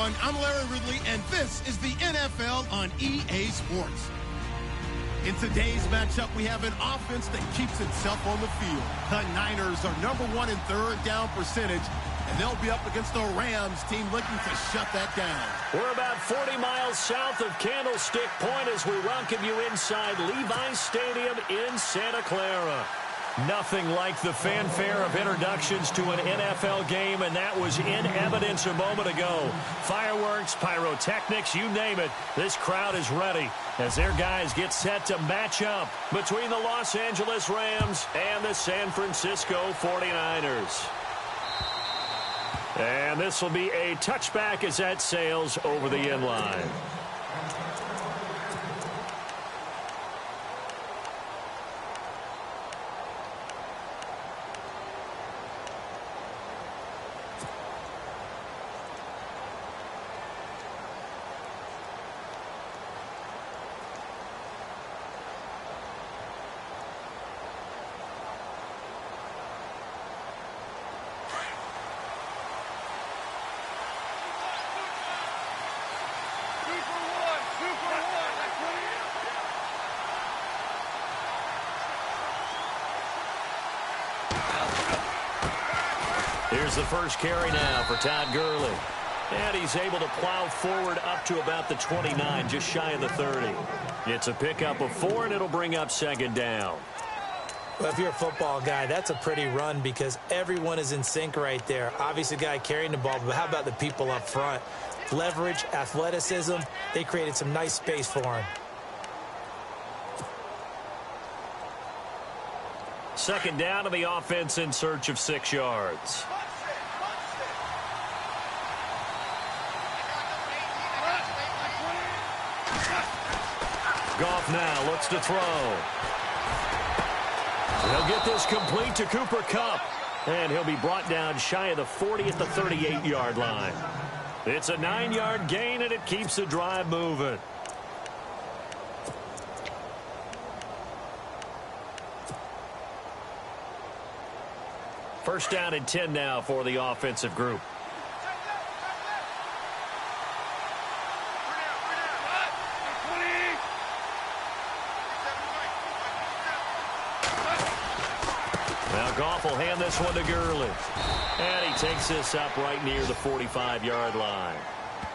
everyone. I'm Larry Ridley, and this is the NFL on EA Sports. In today's matchup, we have an offense that keeps itself on the field. The Niners are #1 in third down percentage, and they'll be up against the Rams team looking to shut that down. We're about 40 miles south of Candlestick Point as we welcome you inside Levi's Stadium in Santa Clara. Nothing like the fanfare of introductions to an NFL game, and that was in evidence a moment ago. Fireworks, pyrotechnics, you name it. This crowd is ready as their guys get set to match up between the Los Angeles Rams and the San Francisco 49ers. And this will be a touchback as that sails over the end line. Here's the first carry now for Todd Gurley. And he's able to plow forward up to about the 29, just shy of the 30. It's a pickup of 4, and it'll bring up second down. Well, if you're a football guy, that's a pretty run because everyone is in sync right there. Obviously, the guy carrying the ball, but how about the people up front? Leverage, athleticism, they created some nice space for him. Second down, and the offense in search of 6 yards. Goff now looks to throw. He'll get this complete to Cooper Kupp. And he'll be brought down shy of the 40 at the 38-yard line. It's a 9-yard gain, and it keeps the drive moving. First down and 10 now for the offensive group. Now Goff will hand this one to Gurley. And he takes this up right near the 45-yard line.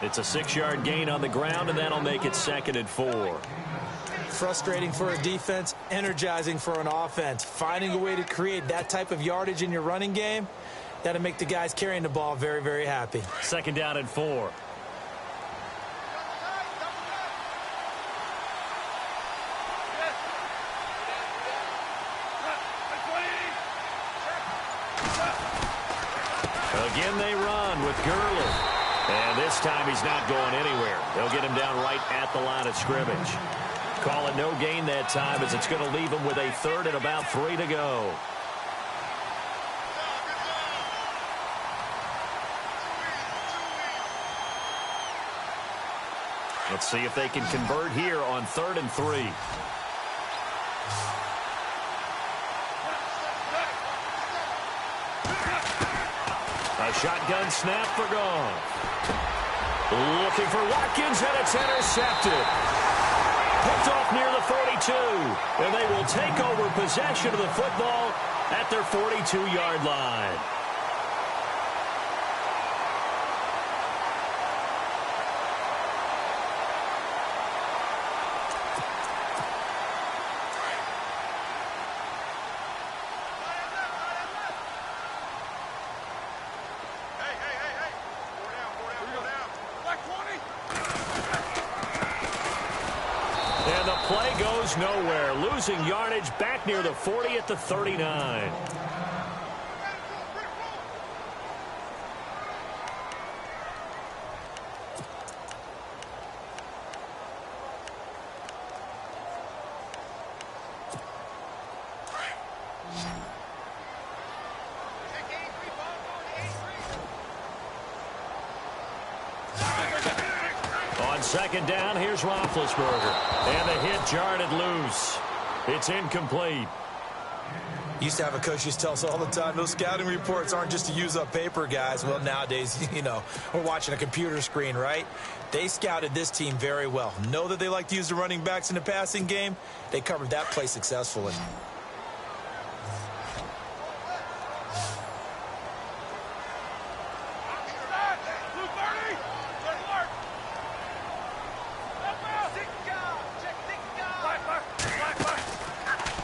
It's a 6-yard gain on the ground, and that'll make it 2nd and 4. Frustrating for a defense, energizing for an offense. Finding a way to create that type of yardage in your running game, that'll make the guys carrying the ball very, very happy. Second down and 4. Again they run with Gurley. And this time he's not going anywhere. They'll get him down right at the line of scrimmage. Call it no gain that time as it's going to leave him with a 3rd and about 3 to go. Let's see if they can convert here on 3rd and 3. A shotgun snap for Goff. Looking for Watkins, and it's intercepted. Picked off near the 42, and they will take over possession of the football at their 42-yard line. Play goes nowhere, losing yardage back near the 40 at the 39. On second down, here's Roethlisberger. And the hit jarred it loose. It's incomplete. Used to have a coach used to tell us all the time, those scouting reports aren't just to use up paper, guys. Well, nowadays, you know, we're watching a computer screen, right? They scouted this team very well. Know that they like to use the running backs in the passing game? They covered that play successfully.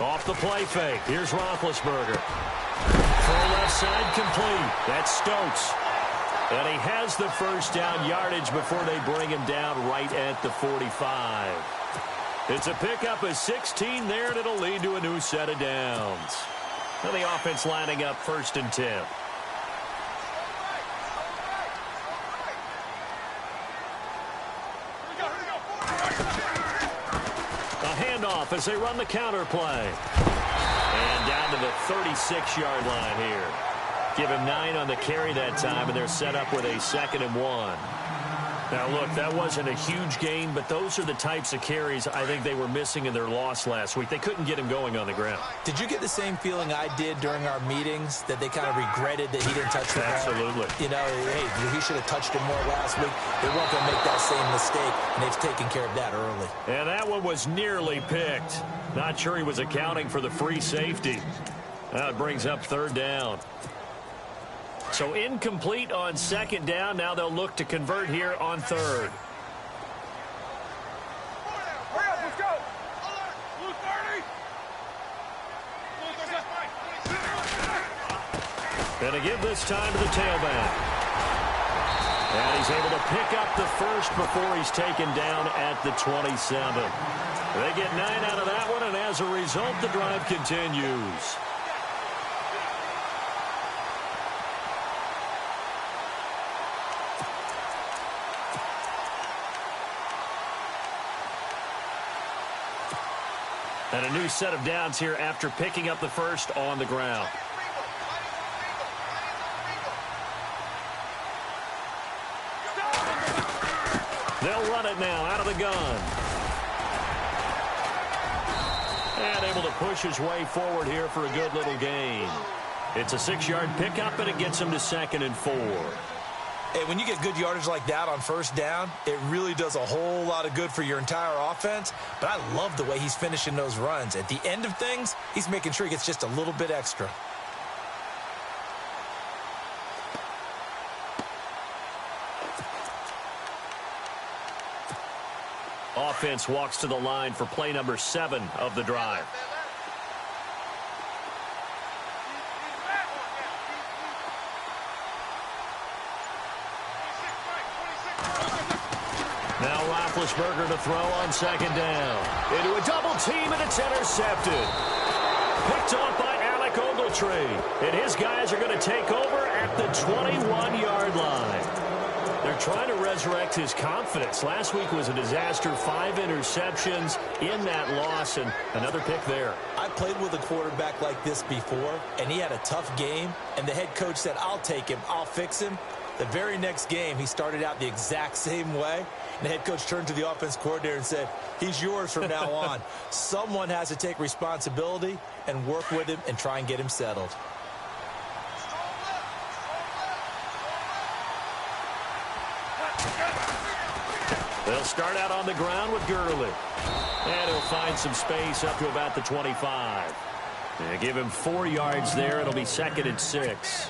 Off the play fake. Here's Roethlisberger. Throw left side complete. That's Stokes. And he has the first down yardage before they bring him down right at the 45. It's a pickup of 16 there, and it'll lead to a new set of downs. And the offense lining up 1st and 10. Handoff as they run the counter play. And down to the 36-yard line here. Give him 9 on the carry that time, and they're set up with a 2nd and 1. Now, look, that wasn't a huge gain, but those are the types of carries I think they were missing in their loss last week. They couldn't get him going on the ground. Did you get the same feeling I did during our meetings, that they kind of regretted that he didn't touch the ball? Absolutely. You know, hey, he should have touched it more last week. They weren't going to make that same mistake, and they've taken care of that early. And that one was nearly picked. Not sure he was accounting for the free safety. Now it brings up 3rd down. So incomplete on 2nd down. Now they'll look to convert here on 3rd. And to give this time to the tailback. And he's able to pick up the first before he's taken down at the 27. They get 9 out of that one, and as a result, the drive continues. And a new set of downs here after picking up the first on the ground. They'll run it now out of the gun. And able to push his way forward here for a good little gain. It's a 6-yard pickup, and it gets him to 2nd and 4. Hey, when you get good yardage like that on 1st down, it really does a whole lot of good for your entire offense. But I love the way he's finishing those runs. At the end of things, he's making sure he gets just a little bit extra. Offense walks to the line for play number 7 of the drive. Now Roethlisberger to throw on 2nd down. Into a double team, and it's intercepted. Picked off by Alec Ogletree. And his guys are going to take over at the 21-yard line. They're trying to resurrect his confidence. Last week was a disaster. 5 interceptions in that loss, and another pick there. I played with a quarterback like this before, and he had a tough game, and the head coach said, I'll take him, I'll fix him. The very next game, he started out the exact same way. And the head coach turned to the offense coordinator and said, he's yours from now on. Someone has to take responsibility and work with him and try and get him settled. They'll start out on the ground with Gurley. And he'll find some space up to about the 25. They give him 4 yards there. It'll be 2nd and 6.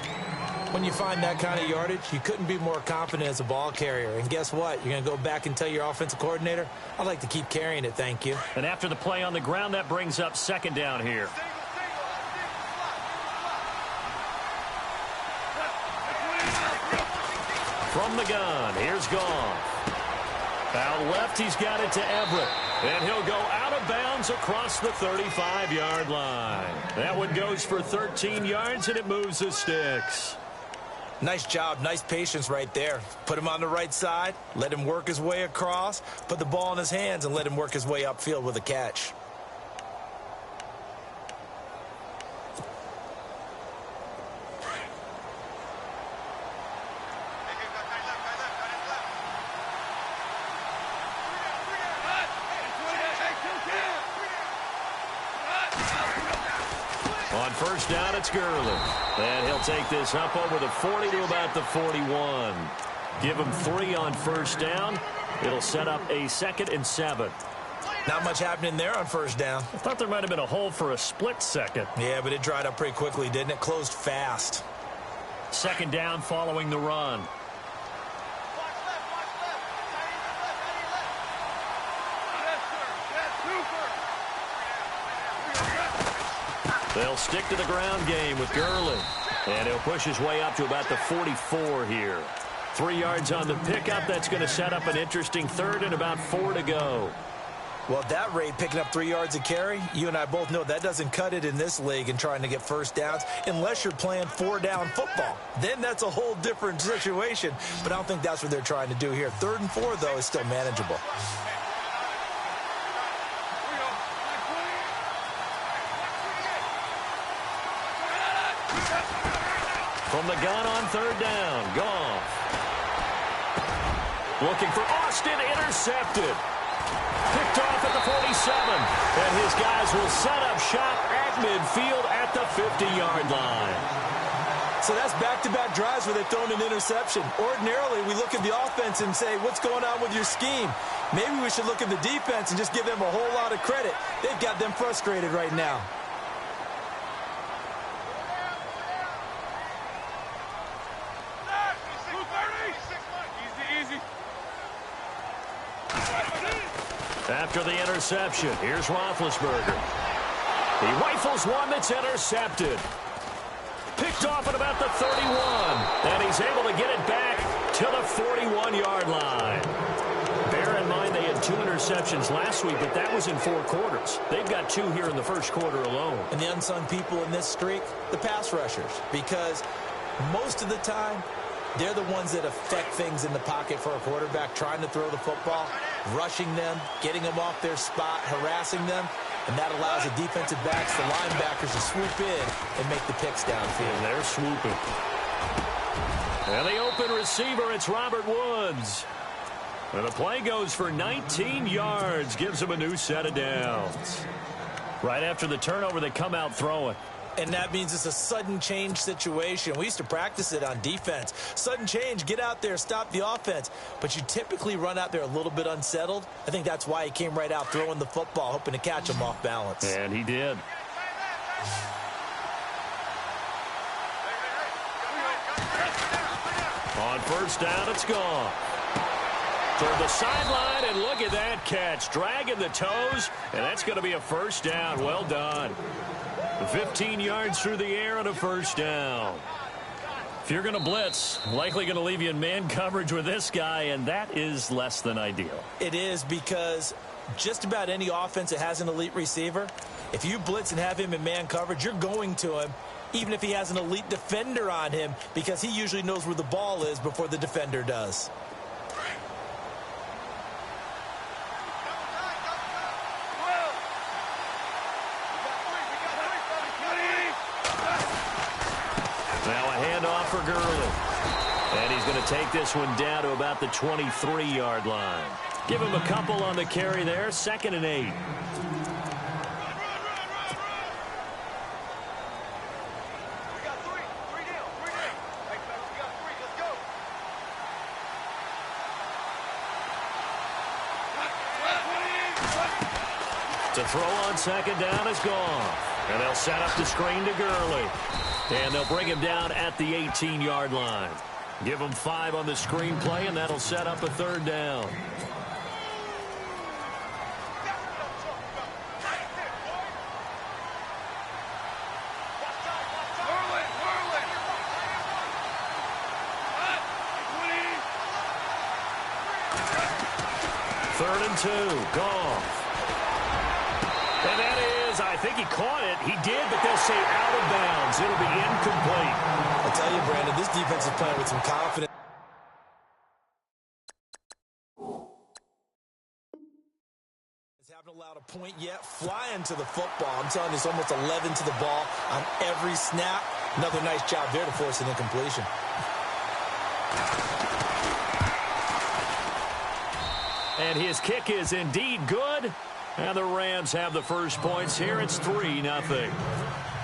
When you find that kind of yardage, you couldn't be more confident as a ball carrier. And guess what? You're going to go back and tell your offensive coordinator, I'd like to keep carrying it, thank you. And after the play on the ground, that brings up 2nd down here. From the gun, here's Goff. Out left, he's got it to Everett. And he'll go out of bounds across the 35-yard line. That one goes for 13 yards, and it moves the sticks. Nice job, nice patience right there. Put him on the right side, let him work his way across, put the ball in his hands, and let him work his way upfield with a catch. On first down, it's Gurley. And he'll take this up over the 40 to about the 41. Give him 3 on first down. It'll set up a 2nd and 7. Not much happening there on first down. I thought there might have been a hole for a split second. Yeah, but it dried up pretty quickly, didn't it? Closed fast. 2nd down following the run. They'll stick to the ground game with Gurley. And he'll push his way up to about the 44 here. 3 yards on the pickup. That's going to set up an interesting 3rd and about 4 to go. Well, at that rate, picking up 3 yards a carry, you and I both know that doesn't cut it in this league and trying to get first downs unless you're playing 4-down football. Then that's a whole different situation, but I don't think that's what they're trying to do here. 3rd and 4, though, is still manageable. From the gun on 3rd down, Goff. Looking for Austin, intercepted. Picked off at the 47. And his guys will set up shop at midfield at the 50-yard line. So that's back-to-back drives where they've thrown an interception. Ordinarily, we look at the offense and say, what's going on with your scheme? Maybe we should look at the defense and just give them a whole lot of credit. They've got them frustrated right now. After the interception, here's Roethlisberger. He rifles one that's intercepted. Picked off at about the 31. And he's able to get it back to the 41-yard line. Bear in mind they had 2 interceptions last week, but that was in 4 quarters. They've got 2 here in the first quarter alone. And the unsung people in this streak, the pass rushers. Because most of the time, they're the ones that affect things in the pocket for a quarterback, trying to throw the football, rushing them, getting them off their spot, harassing them, and that allows the defensive backs, the linebackers, to swoop in and make the picks downfield. And they're swooping. And the open receiver, it's Robert Woods. And the play goes for 19 yards, gives him a new set of downs. Right after the turnover, they come out throwing. And that means it's a sudden change situation. We used to practice it on defense. Sudden change, get out there, stop the offense. But you typically run out there a little bit unsettled. I think that's why he came right out throwing the football, hoping to catch him off balance. And he did. On first down, it's gone. Toward the sideline, and look at that catch. Dragging the toes, and that's going to be a first down. Well done. 15 yards through the air and a first down. If you're going to blitz, likely going to leave you in man coverage with this guy, and that is less than ideal. It is, because just about any offense that has an elite receiver, if you blitz and have him in man coverage, you're going to him, even if he has an elite defender on him, because he usually knows where the ball is before the defender does. For Gurley. And he's going to take this one down to about the 23-yard line. Give him a couple on the carry there. 2nd and 8. To throw on 2nd down is gone. And they'll set up the screen to Gurley. And they'll bring him down at the 18-yard line. Give him 5 on the screen play, and that'll set up a 3rd down. Third and 2, Goff. And that is, I think he caught it. He did, but they'll say out of bounds. It'll be incomplete. I'll tell you, Brandon, this defense is playing with some confidence. Haven't allowed a point yet. Flying to the football. I'm telling you, it's almost 11 to the ball on every snap. Another nice job there to force an incompletion. And his kick is indeed good. And the Rams have the first points here. It's 3-0.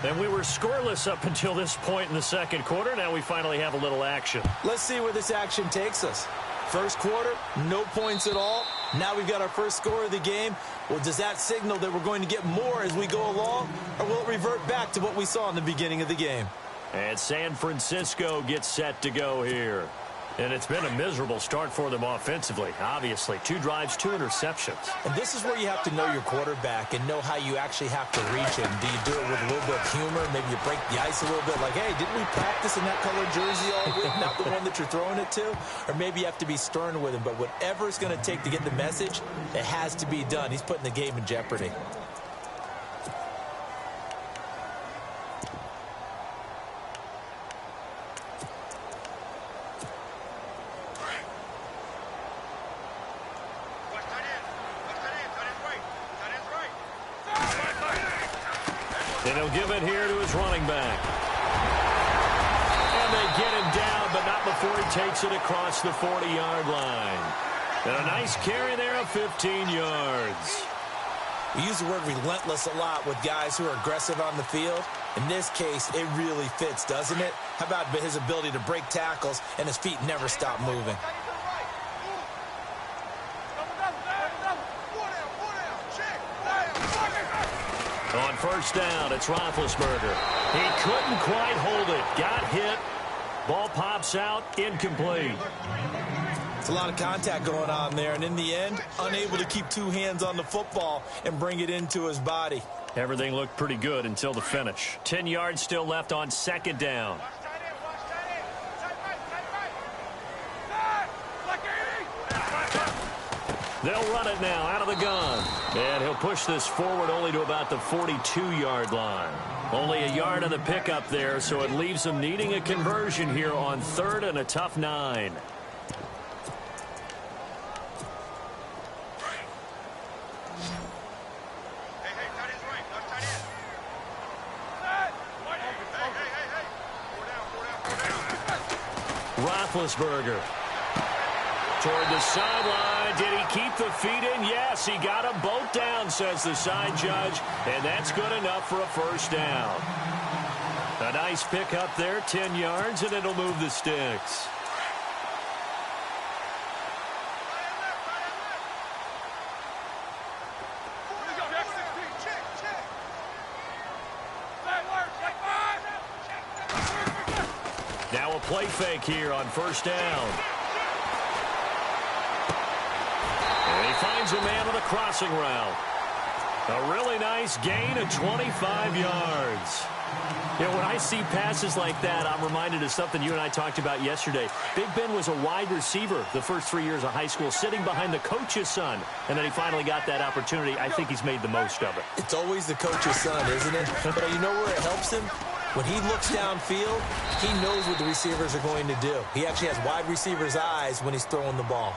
And we were scoreless up until this point in the second quarter. Now we finally have a little action. Let's see where this action takes us. First quarter, no points at all. Now we've got our first score of the game. Well, does that signal that we're going to get more as we go along, or will it revert back to what we saw in the beginning of the game? And San Francisco gets set to go here. And it's been a miserable start for them offensively, obviously. 2 drives, 2 interceptions. And this is where you have to know your quarterback and know how you actually have to reach him. Do you do it with a little bit of humor? Maybe you break the ice a little bit, like, hey, didn't we practice in that colored jersey all week, not the one that you're throwing it to? Or maybe you have to be stern with him. But whatever it's going to take to get the message, it has to be done. He's putting the game in jeopardy. And he'll give it here to his running back. And they get him down, but not before he takes it across the 40-yard line. And a nice carry there of 15 yards. We use the word relentless a lot with guys who are aggressive on the field. In this case, it really fits, doesn't it? How about his ability to break tackles and his feet never stop moving? On first down, it's Roethlisberger. He couldn't quite hold it. Got hit. Ball pops out. Incomplete. It's a lot of contact going on there, and in the end, unable to keep 2 hands on the football and bring it into his body. Everything looked pretty good until the finish. 10 yards still left on second down. They'll run it now out of the gun. And he'll push this forward only to about the 42-yard line. Only a yard on the pickup there, so it leaves them needing a conversion here on 3rd and a tough 9. Roethlisberger toward the sideline. Did he keep the feet in? Yes, he got them both down, says the side judge, and that's good enough for a first down. A nice pickup there, 10 yards, and it'll move the sticks. Now a play fake here on first down. And he finds a man on a crossing route. A really nice gain of 25 yards. You know, when I see passes like that, I'm reminded of something you and I talked about yesterday. Big Ben was a wide receiver the first 3 years of high school, sitting behind the coach's son. And then he finally got that opportunity. I think he's made the most of it. It's always the coach's son, isn't it? But you know where it helps him? When he looks downfield, he knows what the receivers are going to do. He actually has wide receivers' eyes when he's throwing the ball.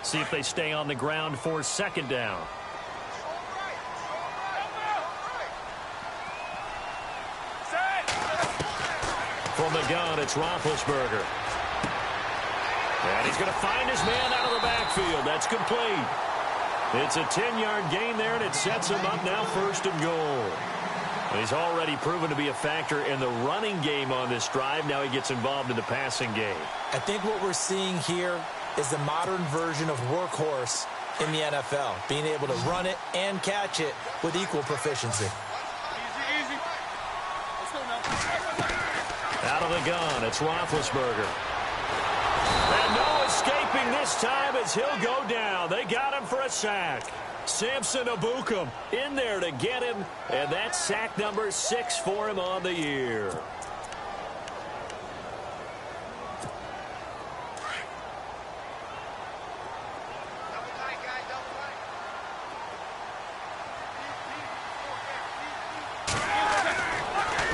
See if they stay on the ground for second down. From the gun, it's Roethlisberger. And he's going to find his man out of the backfield. That's complete. It's a 10-yard gain there, and it sets him up now 1st and goal. He's already proven to be a factor in the running game on this drive. Now he gets involved in the passing game. I think what we're seeing here is the modern version of workhorse in the NFL, being able to run it and catch it with equal proficiency. Easy. Let's go now. Out of the gun, it's Roethlisberger. And no escaping this time as he'll go down. They got him for a sack. Samson Ebukam in there to get him, and that's sack number 6 for him on the year.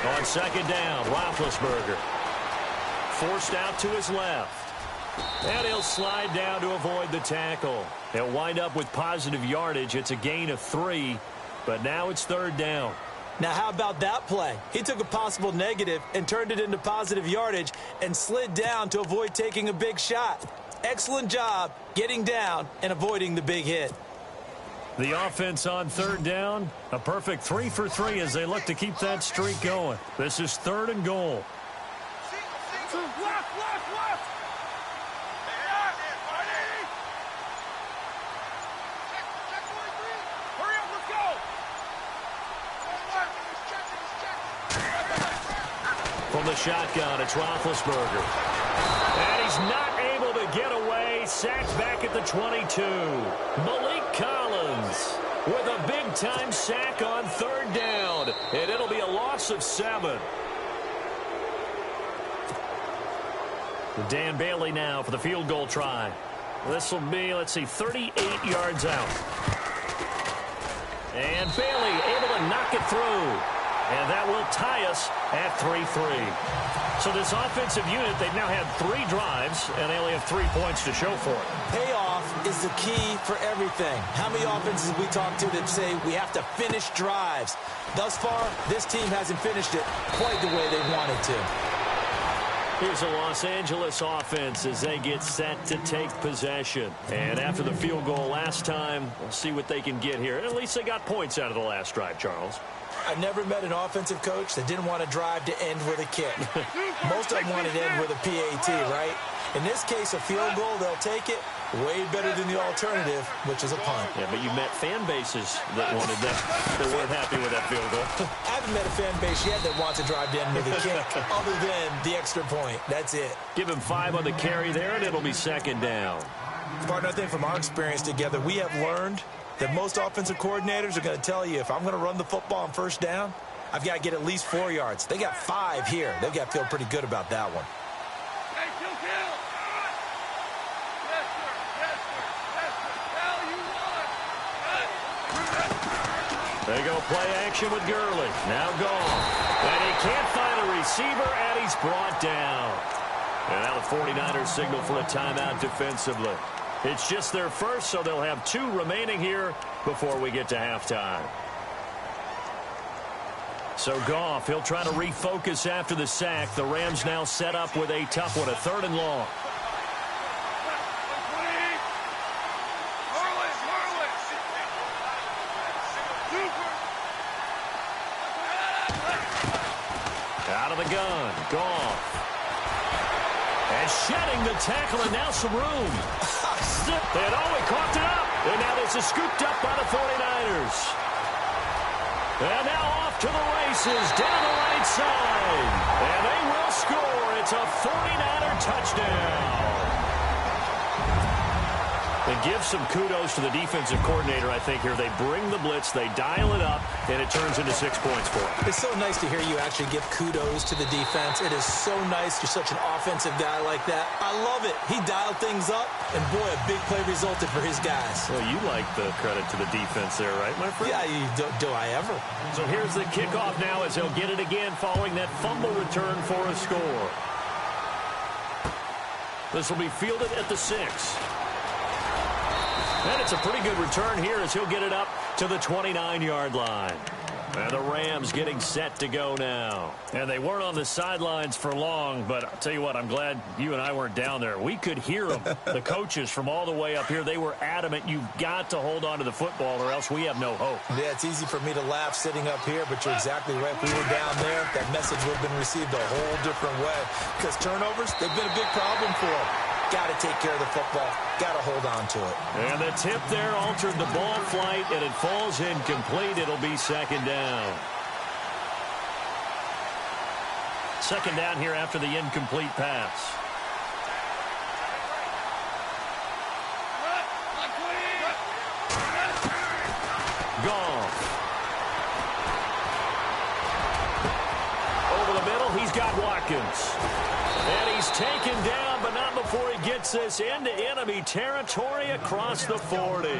On second down, Roethlisberger forced out to his left. And he'll slide down to avoid the tackle. He'll wind up with positive yardage. It's a gain of 3, but now it's 3rd down. Now, how about that play? He took a possible negative and turned it into positive yardage and slid down to avoid taking a big shot. Excellent job getting down and avoiding the big hit. The offense on third down, a perfect 3 for 3 as they look to keep that streak going. This is 3rd and goal. Left. Hurry up, let's go. From the shotgun, it's Roethlisberger. And he's not able to get away. Sacked back at the 22. Malik Collins with a big-time sack on 3rd down. And it'll be a loss of 7. Dan Bailey now for the field goal try. This will be, 38 yards out. And Bailey able to knock it through. And that will tie us at 3-3. So this offensive unit, they've now had 3 drives, and they only have 3 points to show for it. Payoff is the key for everything. How many offenses we talk to that say we have to finish drives? Thus far, this team hasn't finished it quite the way they wanted to. Here's a Los Angeles offense as they get set to take possession. And after the field goal last time, we'll see what they can get here. And at least they got points out of the last drive, Charles. I never met an offensive coach that didn't want a drive to end with a kick. Most of them want it to end with a PAT, right? In this case, a field goal, they'll take it. Way better than the alternative, which is a punt. Yeah, but you met fan bases that wanted that. They weren't happy with that field goal. I haven't met a fan base yet that wants a drive to end with a kick, other than the extra point. That's it. Give him 5 on the carry there, and it'll be 2nd down. Partner, I think from our experience together, we have learned that most offensive coordinators are going to tell you, if I'm going to run the football on 1st down, I've got to get at least 4 yards. They got 5 here. They've got to feel pretty good about that one. Hey, kill. Yes, sir. They go play action with Gurley. Now gone. And he can't find a receiver, and he's brought down. And now the 49ers signal for a timeout defensively. It's just their first, so they'll have 2 remaining here before we get to halftime. So Goff, he'll try to refocus after the sack. The Rams now set up with a tough one, a 3rd and long. Out of the gun, Goff. And shedding the tackle, and now some room. And he coughed it up. And now this is scooped up by the 49ers. And now off to the races down the right side. And they will score. It's a 49er touchdown. And give some kudos to the defensive coordinator, I think, here. They bring the blitz, they dial it up, and it turns into 6 points for them. It's so nice to hear you actually give kudos to the defense. It is so nice. You're such an offensive guy like that. I love it. He dialed things up, and boy, a big play resulted for his guys. Well, you like the credit to the defense there, right, my friend? Yeah, do I ever? So here's the kickoff now as he'll get it again following that fumble return for a score. This will be fielded at the 6. And it's a pretty good return here as he'll get it up to the 29-yard line. And the Rams getting set to go now. And they weren't on the sidelines for long, but I'll tell you what, I'm glad you and I weren't down there. We could hear them, the coaches from all the way up here. They were adamant, you've got to hold on to the football or else we have no hope. Yeah, it's easy for me to laugh sitting up here, but you're exactly right. If we were down there, that message would have been received a whole different way. Because turnovers, they've been a big problem for them. Got to take care of the football. Got to hold on to it. And the tip there altered the ball flight, and it falls incomplete. It'll be 2nd down. 2nd down here after the incomplete pass. Goff. Over the middle, he's got Watkins. And he's taken down, but not before he gets this into enemy territory across the 40.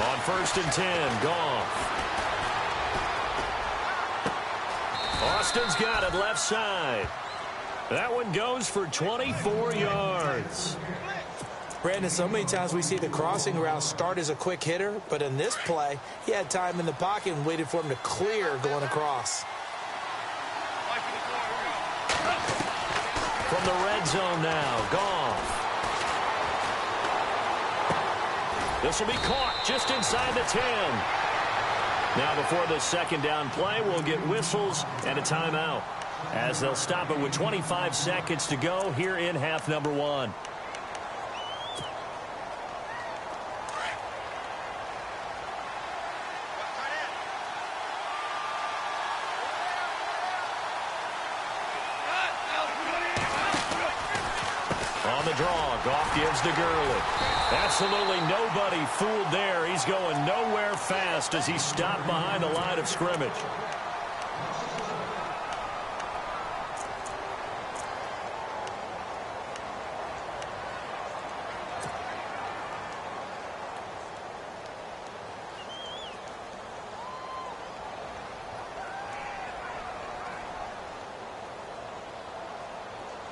On 1st and 10, Goff. Austin's got it left side. That one goes for 24 yards. Brandon, so many times we see the crossing route start as a quick hitter, but in this play, he had time in the pocket and waited for him to clear going across. From the red zone now, Goff. This will be caught just inside the 10. Now before the second down play, we'll get whistles and a timeout, as they'll stop it with 25 seconds to go here in half number 1. On the draw, Goff gives to Gurley. Absolutely nobody fooled there. He's going nowhere fast as he stopped behind the line of scrimmage.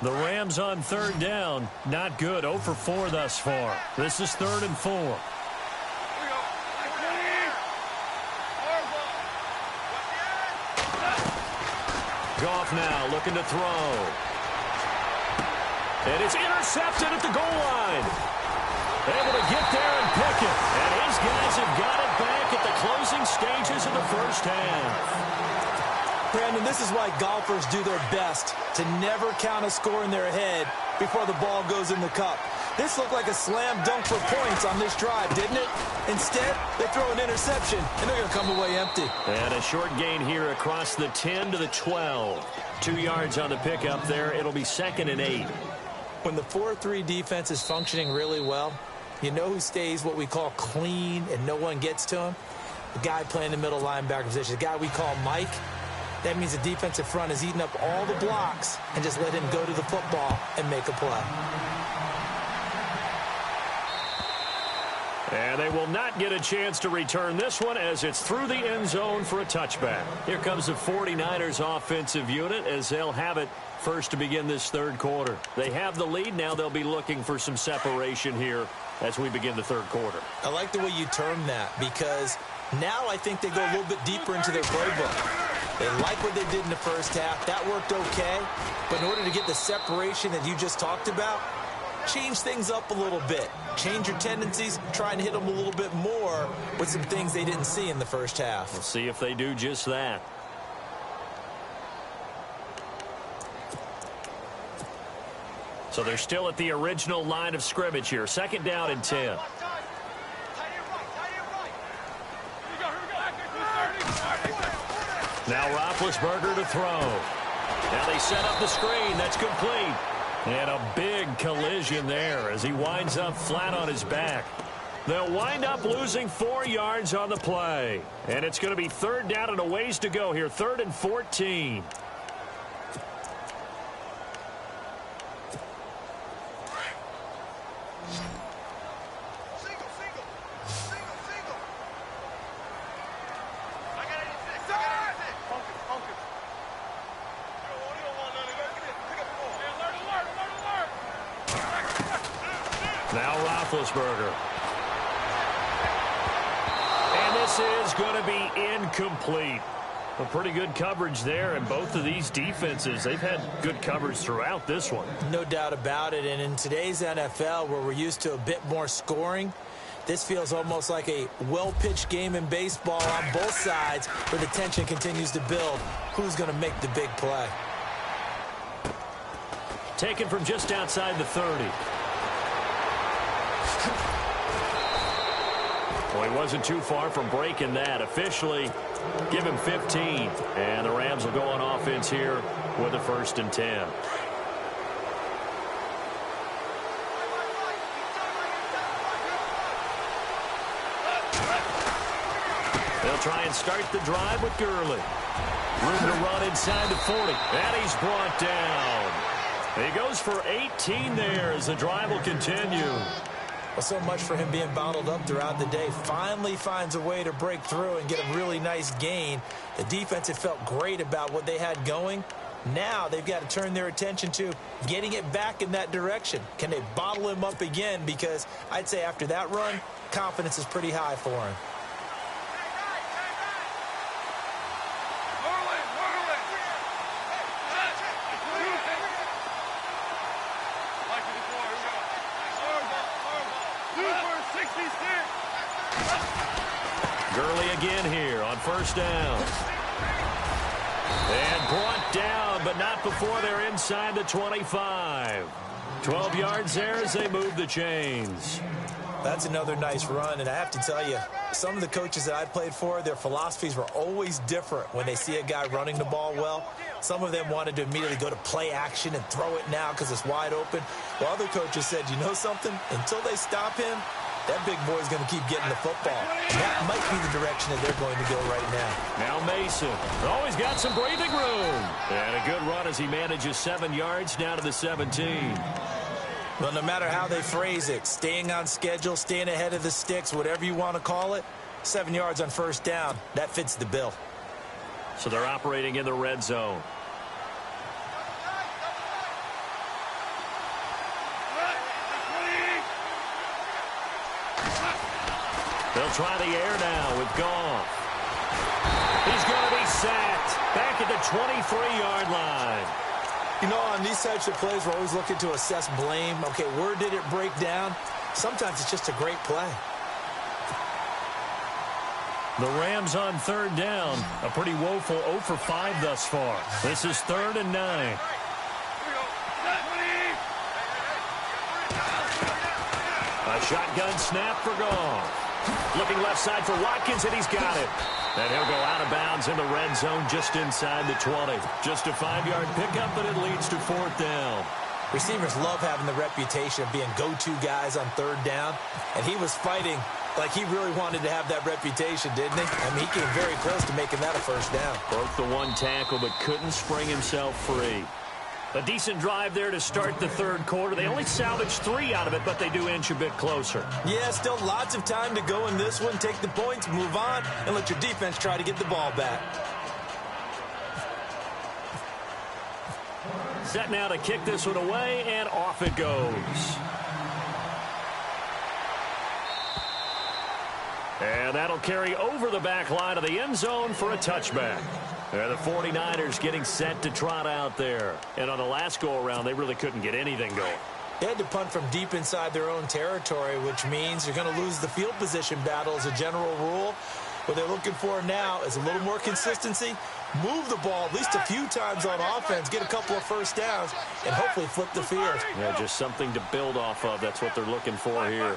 The Rams on third down. Not good. 0 for 4 thus far. This is 3rd and 4. Goff now looking to throw. And it's intercepted at the goal line. Able to get there and pick it. And his guys have got it back at the closing stages of the first half. Brandon, this is why golfers do their best to never count a score in their head before the ball goes in the cup. This looked like a slam dunk for points on this drive, didn't it? Instead, they throw an interception, and they're going to come away empty. And a short gain here across the 10 to the 12. 2 yards on the pickup there. It'll be 2nd and 8. When the 4-3 defense is functioning really well, you know who stays what we call clean and no one gets to him? The guy playing the middle linebacker position, the guy we call Mike. That means the defensive front is eating up all the blocks and just let him go to the football and make a play. And they will not get a chance to return this one as it's through the end zone for a touchback. Here comes the 49ers offensive unit as they'll have it first to begin this third quarter. They have the lead. Now they'll be looking for some separation here as we begin the third quarter. I like the way you term that because now I think they go a little bit deeper into their playbook. They like what they did in the first half. That worked okay. But in order to get the separation that you just talked about, change things up a little bit. Change your tendencies. Try and hit them a little bit more with some things they didn't see in the first half. We'll see if they do just that. So they're still at the original line of scrimmage here. 2nd down and 10. Now Roethlisberger to throw. Now they set up the screen. That's complete. And a big collision there as he winds up flat on his back. They'll wind up losing 4 yards on the play. And it's going to be 3rd down and a ways to go here. 3rd and 14. Now Roethlisberger. And this is going to be incomplete. A pretty good coverage there, and both of these defenses, they've had good coverage throughout this one. No doubt about it, and in today's NFL, where we're used to a bit more scoring, this feels almost like a well-pitched game in baseball on both sides where the tension continues to build. Who's going to make the big play? Taken from just outside the 30. Well, he wasn't too far from breaking that. Officially, give him 15. And the Rams will go on offense here with a 1st and 10. They'll try and start the drive with Gurley. Room to run inside the 40. And he's brought down. He goes for 18 there as the drive will continue. Well, so much for him being bottled up throughout the day. Finally finds a way to break through and get a really nice gain. The defense had felt great about what they had going, Now they've got to turn their attention to getting it back in that direction. Can they bottle him up again? Because I'd say after that run, confidence is pretty high for him. Gurley again here on first down. And brought down, but not before they're inside the 25. 12 yards there as they move the chains. That's another nice run, and I have to tell you, some of the coaches that I played for, their philosophies were always different when they see a guy running the ball well. Some of them wanted to immediately go to play action and throw it now because it's wide open. While other coaches said, you know something? Until they stop him, that big boy's going to keep getting the football. And that might be the direction that they're going to go right now. Now Mason. Oh, he's got some breathing room. And a good run as he manages 7 yards down to the 17. Well, no matter how they phrase it, staying on schedule, staying ahead of the sticks, whatever you want to call it, 7 yards on first down, that fits the bill. So they're operating in the red zone. They'll try the air now with Goff. He's going to be sacked back at the 23-yard line. You know, on these types of plays, we're always looking to assess blame. Okay, where did it break down? Sometimes it's just a great play. The Rams on third down. A pretty woeful 0 for 5 thus far. This is 3rd and 9. A shotgun snap for Goff. Looking left side for Watkins, and he's got it. And he'll go out of bounds in the red zone just inside the 20. Just a 5-yard pickup, but it leads to 4th down. Receivers love having the reputation of being go-to guys on third down. And he was fighting like he really wanted to have that reputation, didn't he? I mean, he came very close to making that a first down. Broke the one tackle, but couldn't spring himself free. A decent drive there to start the third quarter. They only salvaged 3 out of it, but they do inch a bit closer. Yeah, still lots of time to go in this one. Take the points, move on, and let your defense try to get the ball back. Set now to kick this one away, and off it goes. And that'll carry over the back line of the end zone for a touchback. The 49ers getting set to trot out there. And on the last go-around, they really couldn't get anything going. They had to punt from deep inside their own territory, which means you're going to lose the field position battle as a general rule. What they're looking for now is a little more consistency, move the ball at least a few times on offense, get a couple of first downs, and hopefully flip the field. Yeah, just something to build off of. That's what they're looking for here.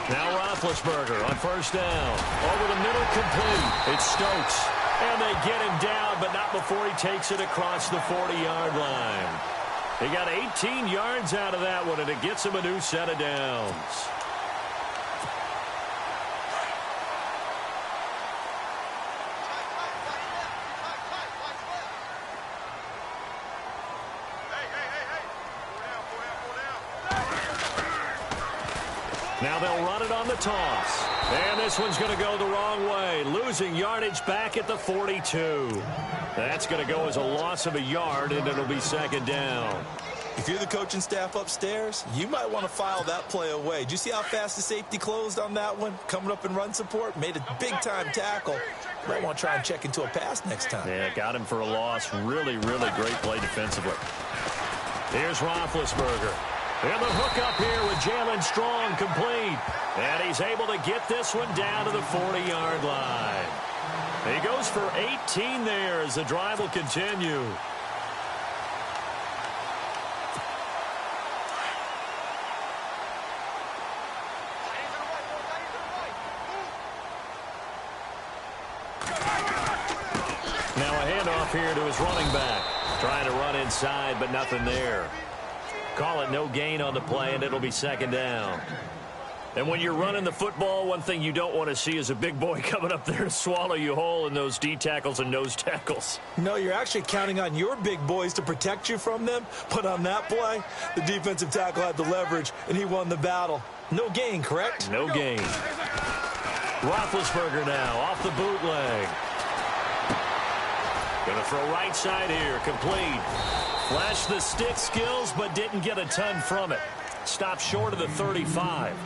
Now Roethlisberger on first down. Over the middle, complete. It's Stokes. And they get him down, but not before he takes it across the 40-yard line. He got 18 yards out of that one, and it gets him a new set of downs. Now they'll run it on the toss. And this one's going to go the wrong way. Losing yardage back at the 42. That's going to go as a loss of a yard, and it'll be 2nd down. If you're the coaching staff upstairs, you might want to file that play away. Did you see how fast the safety closed on that one? Coming up in run support, made a big-time tackle. You might want to try and check into a pass next time. Yeah, got him for a loss. Really, really great play defensively. Here's Roethlisberger. And the hook up here with Jalen Strong, complete. And he's able to get this one down to the 40-yard line. He goes for 18 there as the drive will continue. Now a handoff here to his running back. Trying to run inside, but nothing there. Call it no gain on the play, and it'll be 2nd down. And when you're running the football, one thing you don't want to see is a big boy coming up there to swallow you whole in those D tackles and nose tackles. No, you're actually counting on your big boys to protect you from them. But on that play, the defensive tackle had the leverage, and he won the battle. No gain, correct? No gain. Roethlisberger now off the bootleg. Going to throw right side here. Complete. Flashed the stick skills, but didn't get a ton from it. Stopped short of the 35.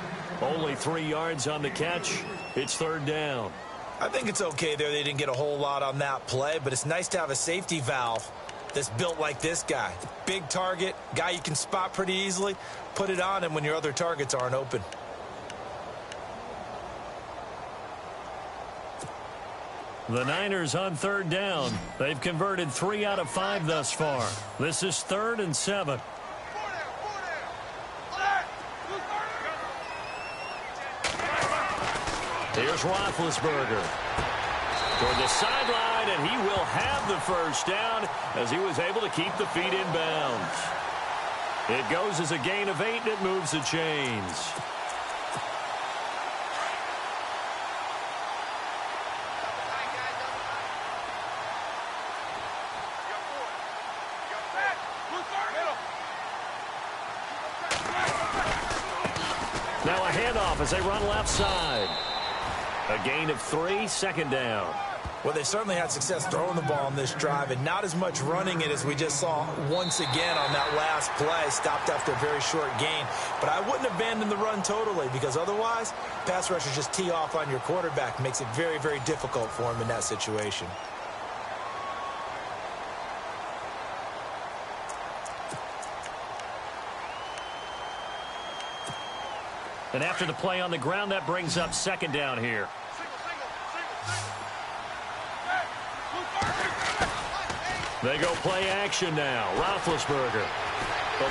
Only 3 yards on the catch. It's third down. I think it's okay there. They didn't get a whole lot on that play, but it's nice to have a safety valve that's built like this guy. Big target, guy you can spot pretty easily. Put it on him when your other targets aren't open. The Niners on third down. They've converted 3 out of 5 thus far. This is 3rd and 7. Here's Roethlisberger toward the sideline, and he will have the first down as he was able to keep the feet in bounds. It goes as a gain of 8, and it moves the chains. Now a handoff as they run left side. A gain of 3, second down. Well, they certainly had success throwing the ball on this drive, and not as much running it as we just saw once again on that last play. Stopped after a very short gain. But I wouldn't abandon the run totally, because otherwise, pass rushers just tee off on your quarterback. Makes it very, very difficult for him in that situation. And after the play on the ground, that brings up second down here. They go play action now. Roethlisberger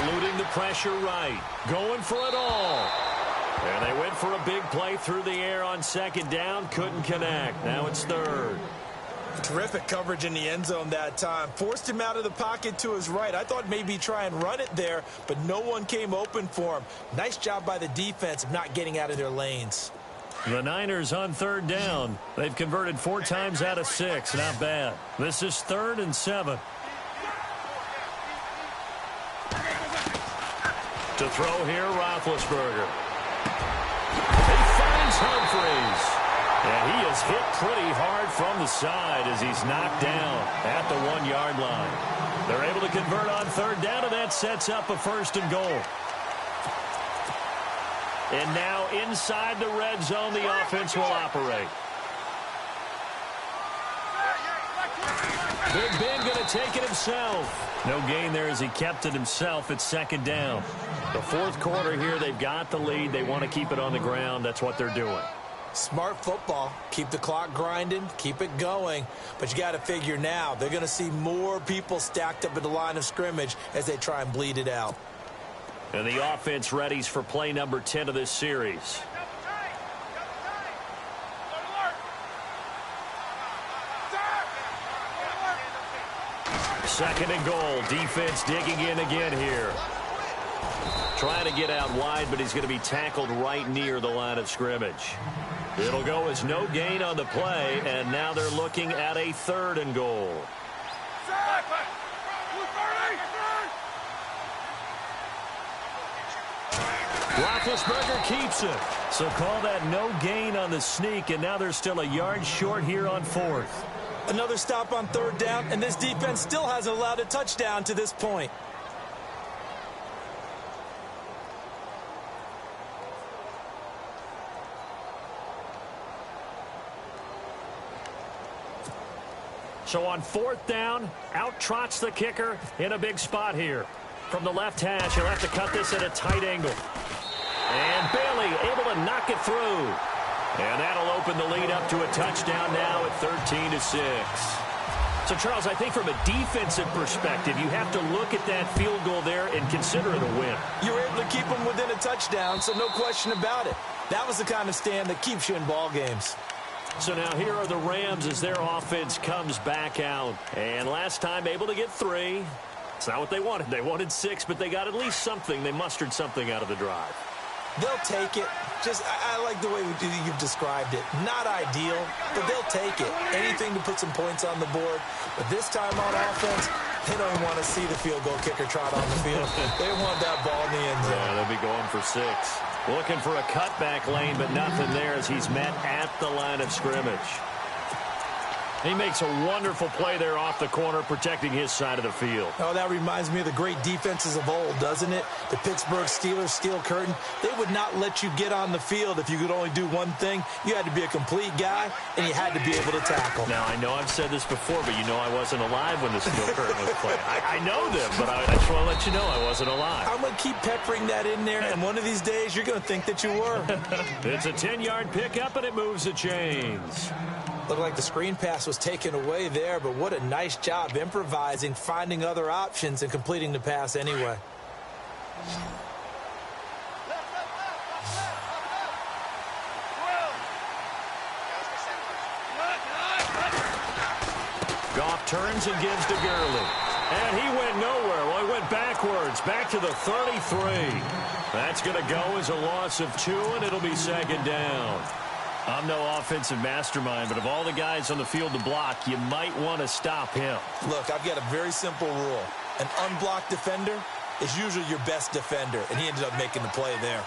eluding the pressure right. Going for it all. And they went for a big play through the air on second down. Couldn't connect. Now it's third. Terrific coverage in the end zone that time. Forced him out of the pocket to his right. I thought maybe try and run it there, but no one came open for him. Nice job by the defense of not getting out of their lanes. The Niners on third down. They've converted 4 times out of 6. Not bad. This is 3rd and 7. To throw here, Roethlisberger. He finds Humphries. And he is hit pretty hard from the side as he's knocked down at the 1-yard line. They're able to convert on third down, and that sets up a 1st and goal. And now inside the red zone, the offense will operate. Big Ben going to take it himself. No gain there as he kept it himself. It's second down. The 4th quarter here, they've got the lead. They want to keep it on the ground. That's what they're doing. Smart football. Keep the clock grinding. Keep it going. But you got to figure now, they're going to see more people stacked up at the line of scrimmage as they try and bleed it out. And the offense readies for play number 10 of this series. Second and goal. Defense digging in again here. Trying to get out wide, but he's going to be tackled right near the line of scrimmage. It'll go as no gain on the play, and now they're looking at a 3rd and goal. Roethlisberger keeps it. So call that no gain on the sneak, and now they're still a yard short here on 4th. Another stop on third down, and this defense still hasn't allowed a touchdown to this point. So on 4th down, out trots the kicker in a big spot here. From the left hash, he'll have to cut this at a tight angle. And Bailey able to knock it through. And that'll open the lead up to a touchdown now at 13-6. So, Charles, I think from a defensive perspective, you have to look at that field goal there and consider it a win. You were able to keep them within a touchdown, so no question about it. That was the kind of stand that keeps you in ball games. So now here are the Rams as their offense comes back out. And last time able to get 3. It's not what they wanted. They wanted 6, but they got at least something. They mustered something out of the drive. They'll take it. I like the way you've described it. Not ideal, but they'll take it. Anything to put some points on the board. But this time on offense, they don't even want to see the field goal kicker trot on the field. They want that ball in the end zone. Yeah, they'll be going for 6. Looking for a cutback lane, but nothing there as he's met at the line of scrimmage. He makes a wonderful play there off the corner, protecting his side of the field. Oh, that reminds me of the great defenses of old, doesn't it? The Pittsburgh Steelers, Steel Curtain, they would not let you get on the field if you could only do one thing. You had to be a complete guy, and you had to be able to tackle. Now, I know I've said this before, but you know I wasn't alive when the Steel Curtain was playing. I know them, but I just want to let you know I wasn't alive. I'm going to keep peppering that in there, and one of these days you're going to think that you were. It's a 10-yard pickup, and it moves the chains. Looked like the screen pass was taken away there, but what a nice job improvising, finding other options, and completing the pass anyway. Goff turns and gives to Gurley. And he went nowhere. Well, he went backwards, back to the 33. That's going to go as a loss of 2, and it'll be second down. I'm no offensive mastermind, but of all the guys on the field to block, you might want to stop him. Look, I've got a very simple rule. An unblocked defender is usually your best defender, and he ended up making the play there.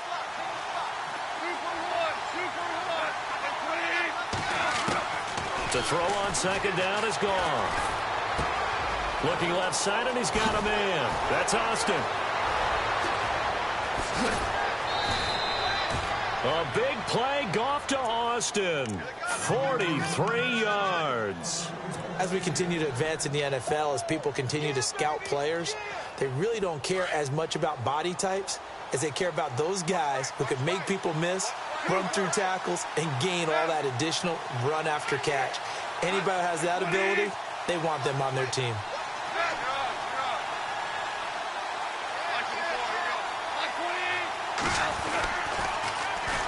The throw on second down is gone. Looking left side, and he's got a man. That's Austin. A big play, Goff to Austin. 43 yards. As we continue to advance in the NFL, as people continue to scout players, they really don't care as much about body types as they care about those guys who can make people miss, run through tackles, and gain all that additional run after catch. Anybody who has that ability, they want them on their team.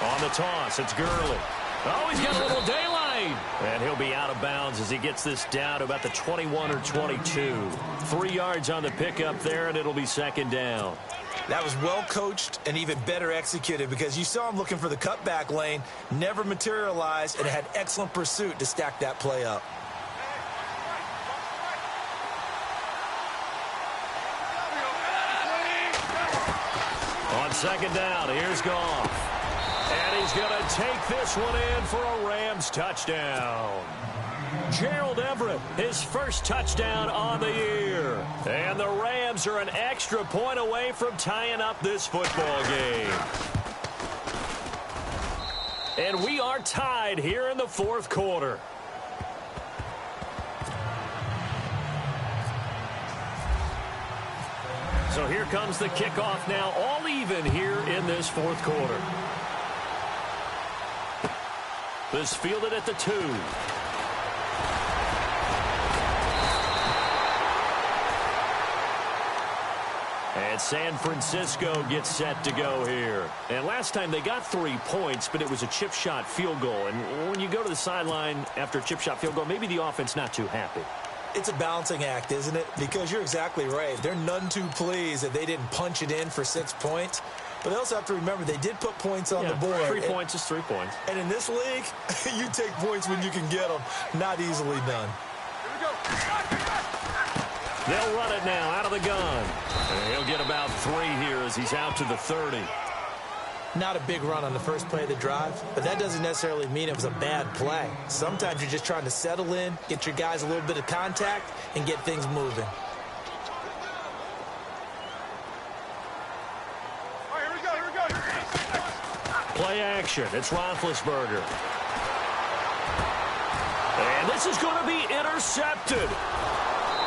On the toss, it's Gurley. Oh, he's got a little daylight. And he'll be out of bounds as he gets this down to about the 21 or 22. 3 yards on the pickup there, and it'll be second down. That was well coached and even better executed because you saw him looking for the cutback lane, never materialized, and had excellent pursuit to stack that play up. On second down, here's Goff. And he's going to take this one in for a Rams touchdown. Gerald Everett, his first touchdown on the year. And the Rams are an extra point away from tying up this football game. And we are tied here in the fourth quarter. So here comes the kickoff now, all even here in this fourth quarter. This fielded at the 2. And San Francisco gets set to go here. And last time they got 3 points, but it was a chip shot field goal. And when you go to the sideline after a chip shot field goal, maybe the offense not too happy. It's a balancing act, isn't it? Because you're exactly right. They're none too pleased that they didn't punch it in for 6 points. But they also have to remember they did put points on the board. 3 points is 3 points. And in this league, you take points when you can get them. Not easily done. They'll run it now out of the gun. And he'll get about 3 here as he's out to the 30. Not a big run on the first play of the drive, but that doesn't necessarily mean it was a bad play. Sometimes you're just trying to settle in, get your guys a little bit of contact, and get things moving. Play action. It's Roethlisberger. And this is going to be intercepted.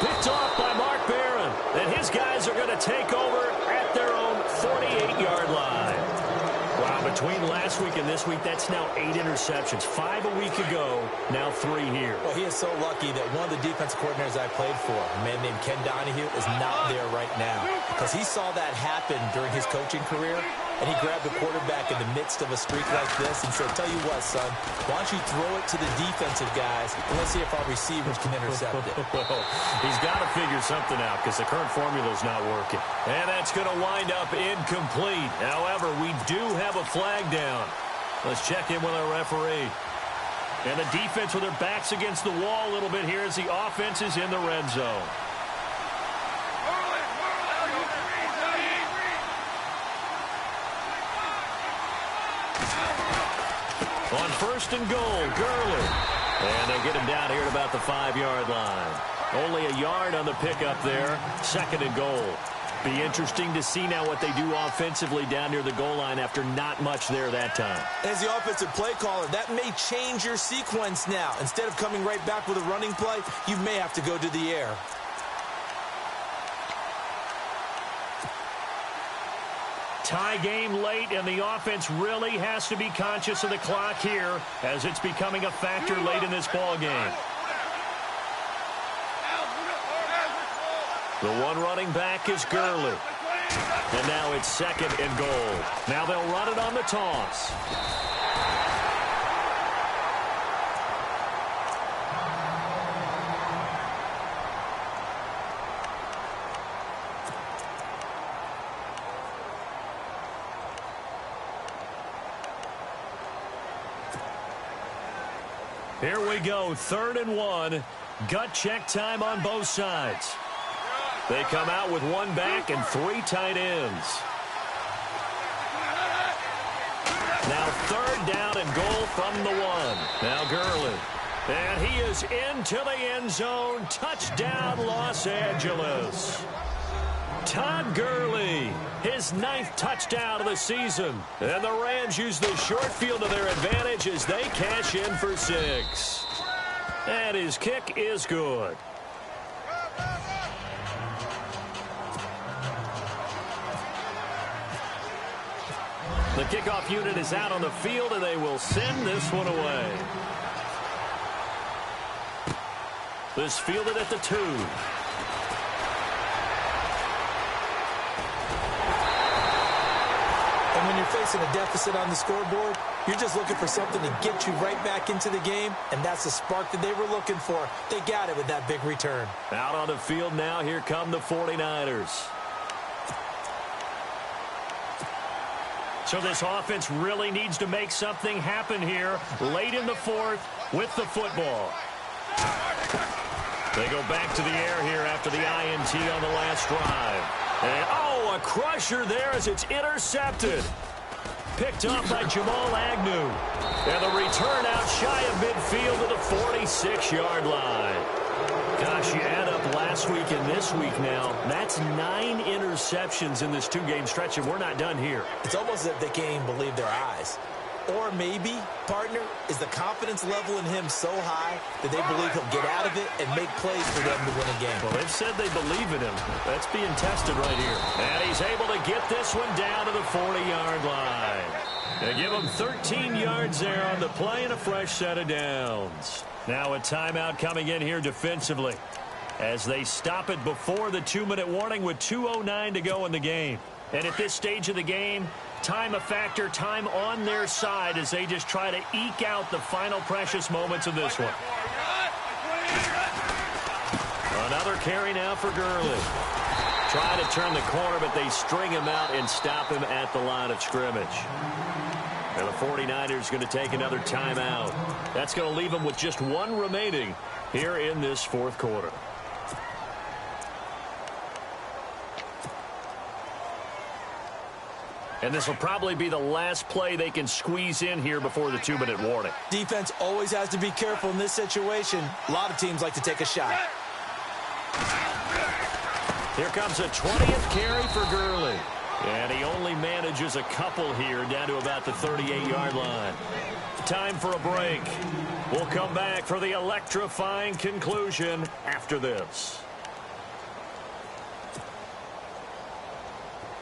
Picked off by Mark Barron. And his guys are going to take over at their own 48-yard line. Wow, between last week and this week, that's now 8 interceptions. 5 a week ago, now 3 here. Well, he is so lucky that one of the defensive coordinators I played for, a man named Ken Donahue, is not there right now. Because he saw that happen during his coaching career, and he grabbed the quarterback in the midst of a streak like this and said, tell you what, son, why don't you throw it to the defensive guys, and let's see if our receivers can intercept it. Well, he's got to figure something out because the current formula is not working. And that's going to wind up incomplete. However, we do have a flag down. Let's check in with our referee. And the defense with their backs against the wall a little bit here as the offense is in the red zone. On first and goal, Gurley. And they'll get him down here at about the 5-yard line. Only a yard on the pickup there. 2nd and goal. Be interesting to see now what they do offensively down near the goal line after not much there that time. As the offensive play caller, that may change your sequence now. Instead of coming right back with a running play, you may have to go to the air. Tie game late, and the offense really has to be conscious of the clock here as it's becoming a factor late in this ball game. The one running back is Gurley. And now it's 2nd and goal. Now they'll run it on the toss. Here we go, 3rd and 1. Gut check time on both sides. They come out with one back and 3 tight ends. Now 3rd down and goal from the 1. Now Gurley. And he is into the end zone. Touchdown, Los Angeles. Todd Gurley, his 9th touchdown of the season. And the Rams use the short field to their advantage as they cash in for 6. And his kick is good. The kickoff unit is out on the field, and they will send this one away. This fielded at the 2. And when you're facing a deficit on the scoreboard, you're just looking for something to get you right back into the game, and that's the spark that they were looking for. They got it with that big return. Out on the field now, here come the 49ers. So this offense really needs to make something happen here late in the 4th with the football. They go back to the air here after the INT on the last drive. And, oh, a crusher there as it's intercepted. Picked off by Jamal Agnew. And the return out shy of midfield to the 46-yard line. Gosh, you add up last week and this week now. That's 9 interceptions in this 2-game stretch, and we're not done here. It's almost as if they can't even believe their eyes. Or maybe, partner, is the confidence level in him so high that they believe he'll get out of it and make plays for them to win a game. Well, they've said they believe in him. That's being tested right here. And he's able to get this one down to the 40-yard line. They give him 13 yards there on the play and a fresh set of downs. Now a timeout coming in here defensively as they stop it before the 2-minute warning with 2:09 to go in the game. And at this stage of the game, time a factor, time on their side as they just try to eke out the final precious moments of this one. Another carry now for Gurley. Try to turn the corner, but they string him out and stop him at the line of scrimmage. And the 49ers going to take another timeout. That's going to leave them with just 1 remaining here in this 4th quarter. And this will probably be the last play they can squeeze in here before the 2-minute warning. Defense always has to be careful in this situation. A lot of teams like to take a shot. Here comes a 20th carry for Gurley. And he only manages a couple here down to about the 38-yard line. Time for a break. We'll come back for the electrifying conclusion after this.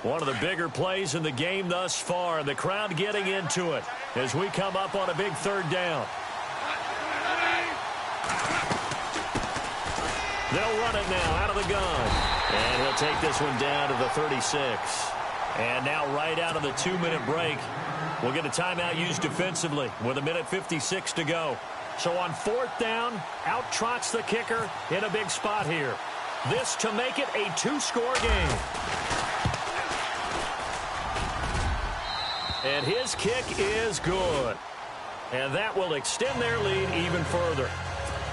One of the bigger plays in the game thus far. The crowd getting into it as we come up on a big 3rd down. They'll run it now out of the gun. And he'll take this one down to the 36. And now right out of the 2-minute break, we'll get a timeout used defensively with 1:56 to go. So on 4th down, out trots the kicker in a big spot here. This to make it a 2-score game. And his kick is good. And that will extend their lead even further.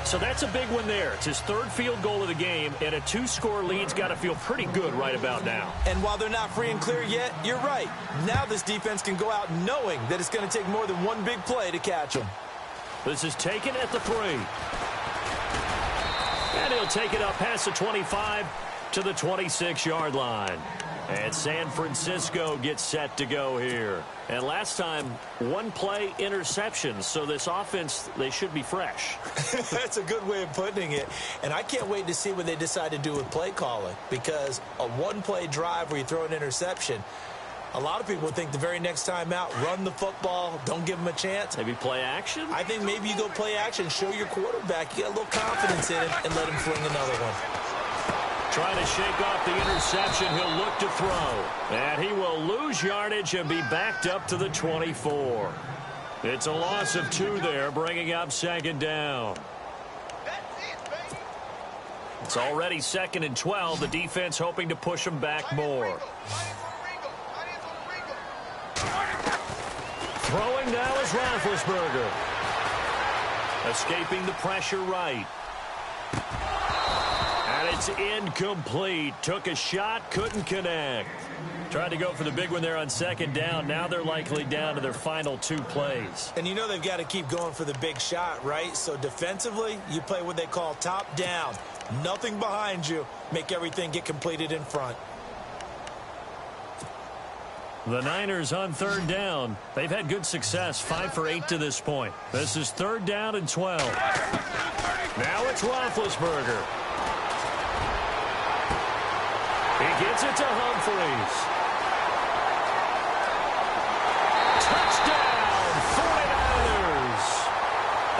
So that's a big one there. It's his 3rd field goal of the game, and a 2-score lead's got to feel pretty good right about now. And while they're not free and clear yet, you're right. Now this defense can go out knowing that it's going to take more than one big play to catch them. This is taken at the 3. And he'll take it up past the 25 to the 26-yard line. And San Francisco gets set to go here. And last time, one-play interception. So this offense, they should be fresh. That's a good way of putting it. And I can't wait to see what they decide to do with play calling. Because a one-play drive where you throw an interception, a lot of people think the very next time out, run the football, don't give them a chance. Maybe play action? I think maybe you go play action, show your quarterback you got a little confidence in him, and let him fling another one. Trying to shake off the interception, he'll look to throw. And he will lose yardage and be backed up to the 24. It's a loss of 2 there, bringing up 2nd down. It's already 2nd and 12. The defense hoping to push him back more. Throwing now is Roethlisberger. Escaping the pressure right. And it's incomplete. Took a shot, couldn't connect. Tried to go for the big one there on 2nd down. Now they're likely down to their final 2 plays. And you know they've got to keep going for the big shot, right? So defensively, you play what they call top down. Nothing behind you. Make everything get completed in front. The Niners on 3rd down. They've had good success, 5 for 8 to this point. This is 3rd down and 12. Now it's Roethlisberger. He gets it to Humphries. Touchdown, 49ers.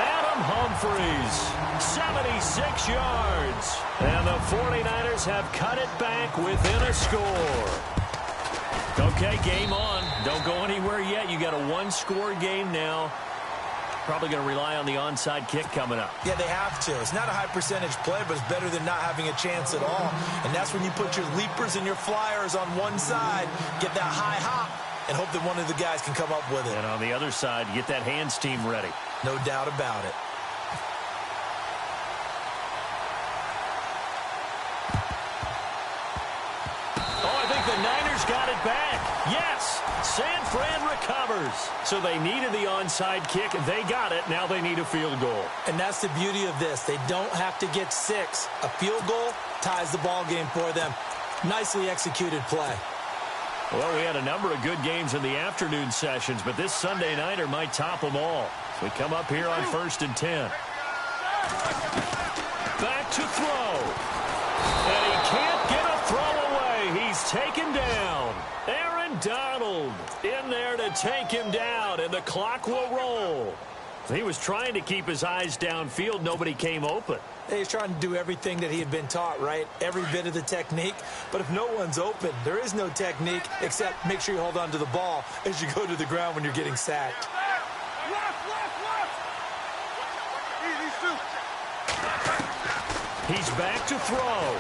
Adam Humphries, 76 yards. And the 49ers have cut it back within a score. Okay, game on. Don't go anywhere yet. You got a 1-score game now. Probably going to rely on the onside kick coming up. Yeah, they have to. It's not a high percentage play, but it's better than not having a chance at all. And that's when you put your leapers and your flyers on one side, get that high hop, and hope that one of the guys can come up with it. And on the other side, get that hands team ready. No doubt about it. The Niners got it back. Yes, San Fran recovers. So they needed the onside kick. They got it. Now they need a field goal. And that's the beauty of this. They don't have to get 6. A field goal ties the ball game for them. Nicely executed play. Well, we had a number of good games in the afternoon sessions, but this Sunday nighter might top them all. So we come up here on 1st and 10. Back to throw. And he can't get a throw away. He's taken down. Aaron Donald in there to take him down, and the clock will roll. He was trying to keep his eyes downfield. Nobody came open. He's trying to do everything that he had been taught, right? Every bit of the technique. But if no one's open, there is no technique except make sure you hold on to the ball as you go to the ground when you're getting sacked. He's back to throw.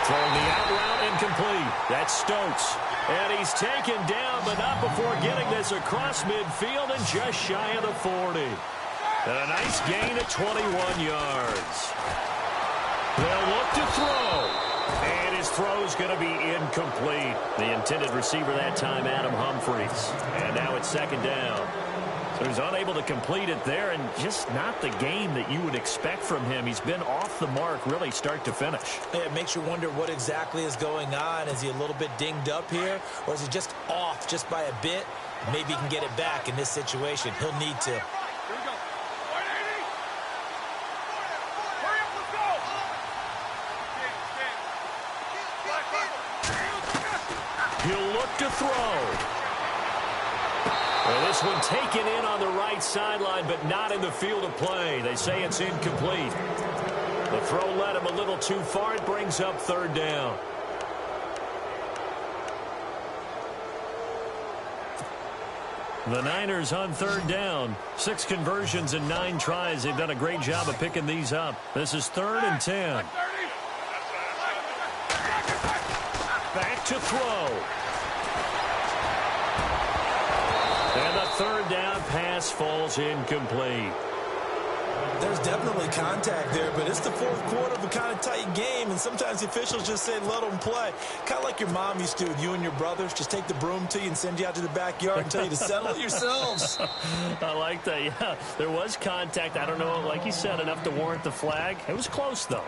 Throwing the out route incomplete. That's Stokes. And he's taken down, but not before getting this across midfield and just shy of the 40. And a nice gain at 21 yards. They'll look to throw. And his throw's going to be incomplete. The intended receiver that time, Adam Humphries. And now it's 2nd down. So he's unable to complete it there, and just not the game that you would expect from him. He's been off the mark really start to finish. It makes you wonder what exactly is going on. Is he a little bit dinged up here, or is he just off just by a bit? Maybe he can get it back in this situation. He'll need to. Here we go. 180. Hurry up, let's go. He'll look to throw. Well, this one taken in on the right sideline, but not in the field of play. They say it's incomplete. The throw led him a little too far. It brings up 3rd down. The Niners on 3rd down. 6 conversions and 9 tries. They've done a great job of picking these up. This is 3rd and 10. Back to throw. And the 3rd down pass falls incomplete. There's definitely contact there, but it's the fourth quarter of a kind of tight game, and sometimes the officials just say, let them play. Kind of like your mom used to with you and your brothers. Just take the broom to you and send you out to the backyard and tell you to settle it yourselves. I like that, yeah. There was contact. I don't know, like you said, enough to warrant the flag. It was close, though.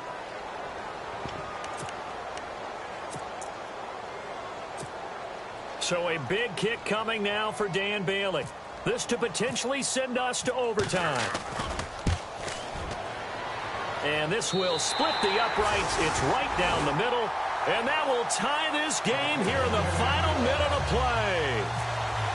So a big kick coming now for Dan Bailey. This to potentially send us to overtime. And this will split the uprights. It's right down the middle. And that will tie this game here in the final minute of play.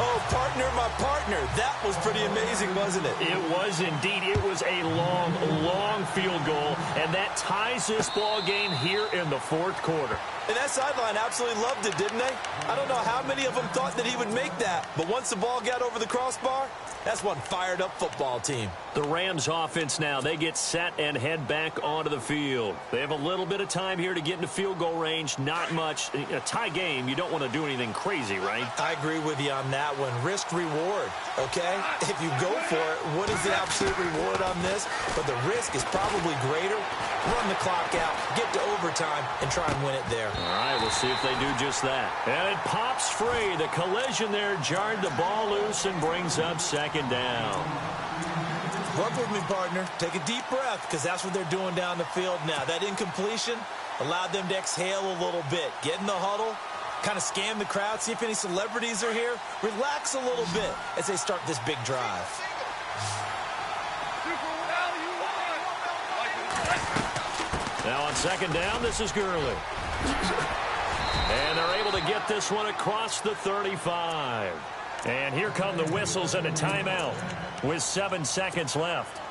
Oh, partner, my partner. That was pretty amazing, wasn't it? It was indeed. It was a long, long field goal. And that ties this ball game here in the fourth quarter. And that sideline absolutely loved it, didn't they? I don't know how many of them thought that he would make that. But once the ball got over the crossbar, that's one fired-up football team. The Rams offense now, they get set and head back onto the field. They have a little bit of time here to get into field goal range. Not much. A tie game, you don't want to do anything crazy, right? I agree with you on that one. Risk-reward, okay? If you go for it, what is the absolute reward on this? But the risk is probably greater. Run the clock out, get to overtime, and try and win it there. All right, we'll see if they do just that. And it pops free. The collision there jarred the ball loose and brings up second down. Work with me, partner. Take a deep breath, because that's what they're doing down the field now. That incompletion allowed them to exhale a little bit. Get in the huddle, kind of scan the crowd, see if any celebrities are here. Relax a little bit as they start this big drive. Now on second down, this is Gurley. And they're able to get this one across the 35. And here come the whistles and a timeout with 7 seconds left.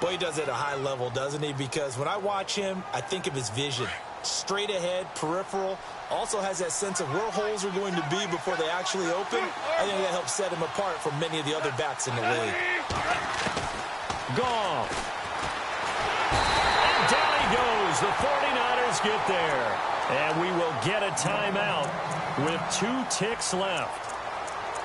Boy, he does it at a high level, doesn't he? Because when I watch him, I think of his vision. Straight ahead, peripheral. Also has that sense of where holes are going to be before they actually open. I think that helps set him apart from many of the other backs in the league. Goff. Goes. The 49ers get there. And we will get a timeout with 2 ticks left.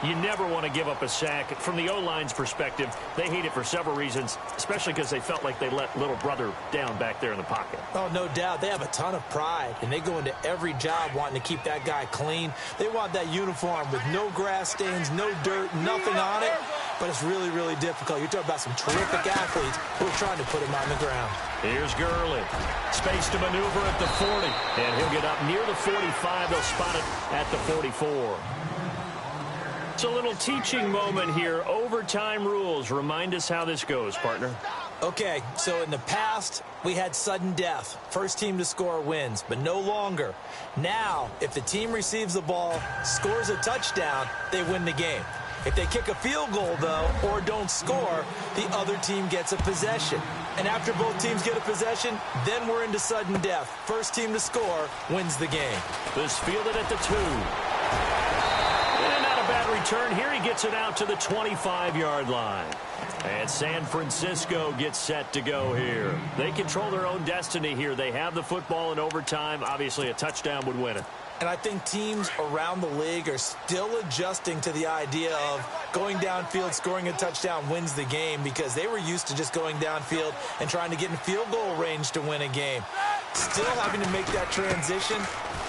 You never want to give up a sack. From the O-line's perspective, they hate it for several reasons, especially because they felt like they let little brother down back there in the pocket. Oh, no doubt. They have a ton of pride, and they go into every job wanting to keep that guy clean. They want that uniform with no grass stains, no dirt, nothing on it. But it's really, really difficult. You're talking about some terrific athletes who are trying to put him on the ground. Here's Gurley. Space to maneuver at the 40. And he'll get up near the 45. They'll spot it at the 44. It's a little teaching moment here. Overtime rules. Remind us how this goes, partner. Okay, so in the past, we had sudden death. First team to score wins, but no longer. Now, if the team receives the ball, scores a touchdown, they win the game. If they kick a field goal, though, or don't score, the other team gets a possession. And after both teams get a possession, then we're into sudden death. First team to score wins the game. This fielded at the 2. And not a bad return here. He gets it out to the 25-yard line. And San Francisco gets set to go here. They control their own destiny here. They have the football in overtime. Obviously, a touchdown would win it. And I think teams around the league are still adjusting to the idea of going downfield, scoring a touchdown wins the game, because they were used to just going downfield and trying to get in field goal range to win a game. Still having to make that transition.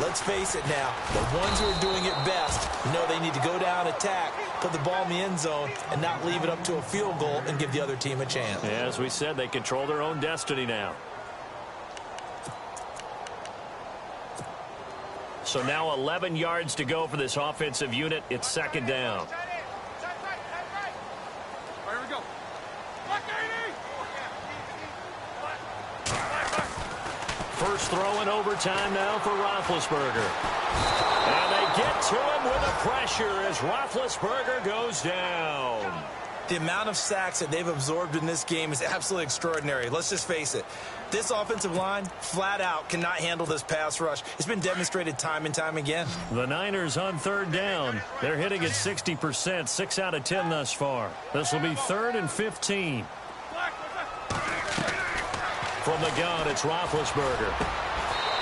Let's face it now, the ones who are doing it best know they need to go down, attack, put the ball in the end zone, and not leave it up to a field goal and give the other team a chance. Yeah, as we said, they control their own destiny now. So now 11 yards to go for this offensive unit. It's second down. Here we go. First throw in overtime now for Roethlisberger. And they get to him with the pressure as Roethlisberger goes down. The amount of sacks that they've absorbed in this game is absolutely extraordinary. Let's just face it. This offensive line, flat out, cannot handle this pass rush. It's been demonstrated time and time again. The Niners on third down. They're hitting at 60%, 6 out of 10 thus far. This will be 3rd and 15. From the gun, it's Roethlisberger.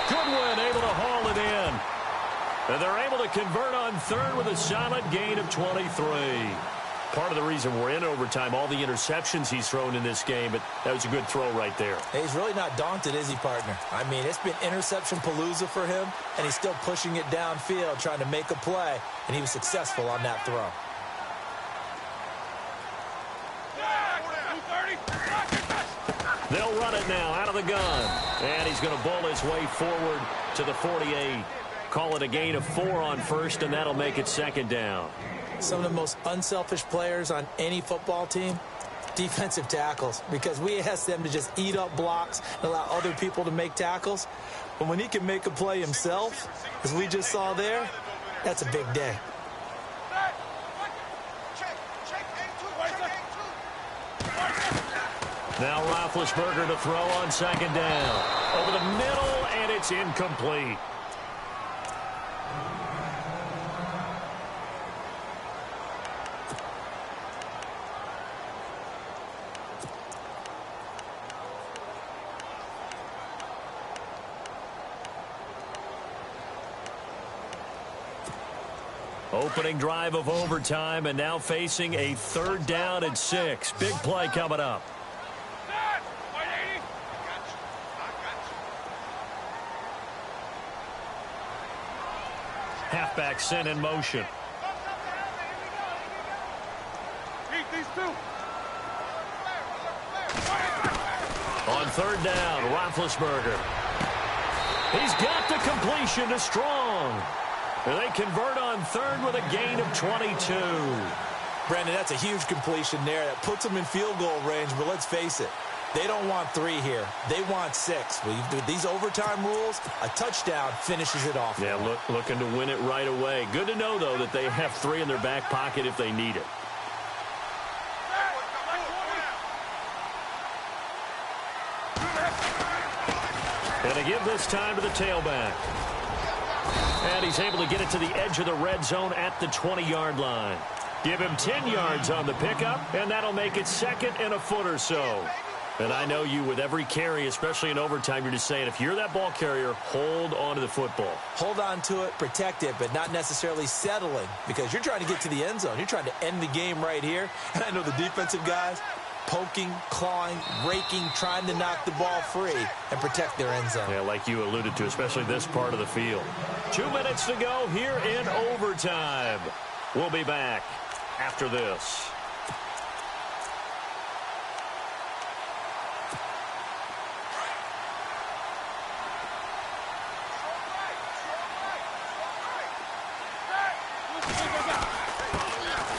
Goodwin able to haul it in. And they're able to convert on third with a solid gain of 23. Part of the reason we're in overtime, all the interceptions he's thrown in this game, but that was a good throw right there. Hey, he's really not daunted, is he, partner? I mean, it's been interception palooza for him, and he's still pushing it downfield, trying to make a play, and he was successful on that throw. They'll run it now out of the gun, and he's going to bowl his way forward to the 48. Call it a gain of 4 on first, and that'll make it second down. Some of the most unselfish players on any football team, defensive tackles, because we ask them to just eat up blocks and allow other people to make tackles. But when he can make a play himself, as we just saw there, that's a big day. Now Roethlisberger to throw on second down. Over the middle, and it's incomplete. Opening drive of overtime, and now facing a 3rd down and 6. Big play coming up. Halfback sent in motion. On 3rd down, Roethlisberger. He's got the completion to Strong. And they convert on 3rd with a gain of 22. Brandon, that's a huge completion there. That puts them in field goal range, but let's face it. They don't want 3 here. They want 6. With these overtime rules, a touchdown finishes it off. Yeah, looking to win it right away. Good to know, though, that they have 3 in their back pocket if they need it. And to give this time to the tailback. And he's able to get it to the edge of the red zone at the 20-yard line. Give him 10 yards on the pickup, and that'll make it 2nd and a foot or so. And I know you, with every carry, especially in overtime, you're just saying, if you're that ball carrier, hold on to the football. Hold on to it, protect it, but not necessarily settling, because you're trying to get to the end zone. You're trying to end the game right here. And I know the defensive guys, poking, clawing, raking, trying to knock the ball free and protect their end zone. Yeah, like you alluded to, especially this part of the field. 2 minutes to go here in overtime. We'll be back after this.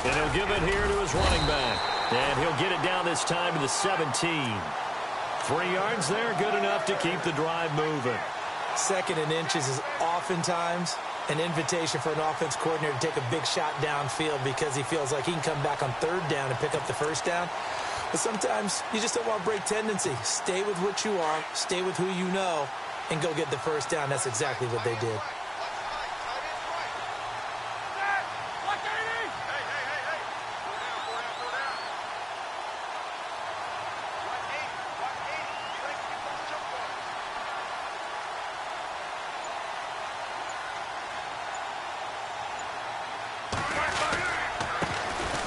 And he'll give it here to his running back. And he'll get it down this time to the 17. 3 yards there, good enough to keep the drive moving. 2nd and inches is oftentimes an invitation for an offense coordinator to take a big shot downfield because he feels like he can come back on 3rd down and pick up the 1st down. But sometimes you just don't want to break tendency. Stay with what you are, stay with who you know, and go get the 1st down. That's exactly what they did.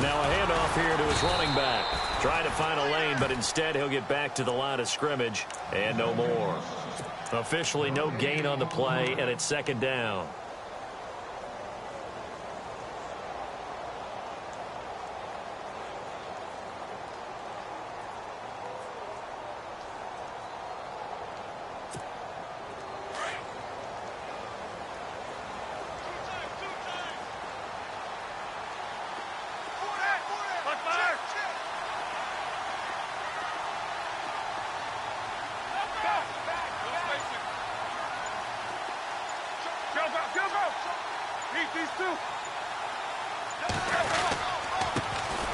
Now a handoff here to his running back. Trying to find a lane, but instead he'll get back to the line of scrimmage and no more. Officially no gain on the play, and it's 2nd down.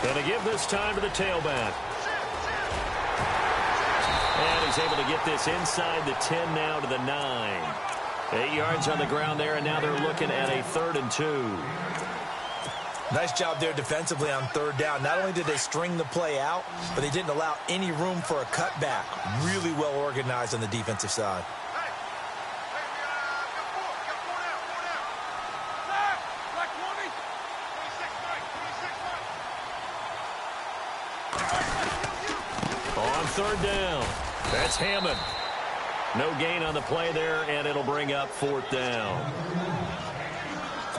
Going to give this time to the tailback. And he's able to get this inside the 10 now to the 9. 8 yards on the ground there, and now they're looking at a 3rd and 2. Nice job there defensively on 3rd down. Not only did they string the play out, but they didn't allow any room for a cutback. Really well organized on the defensive side. third down. That's Hammond. No gain on the play there, and it'll bring up fourth down.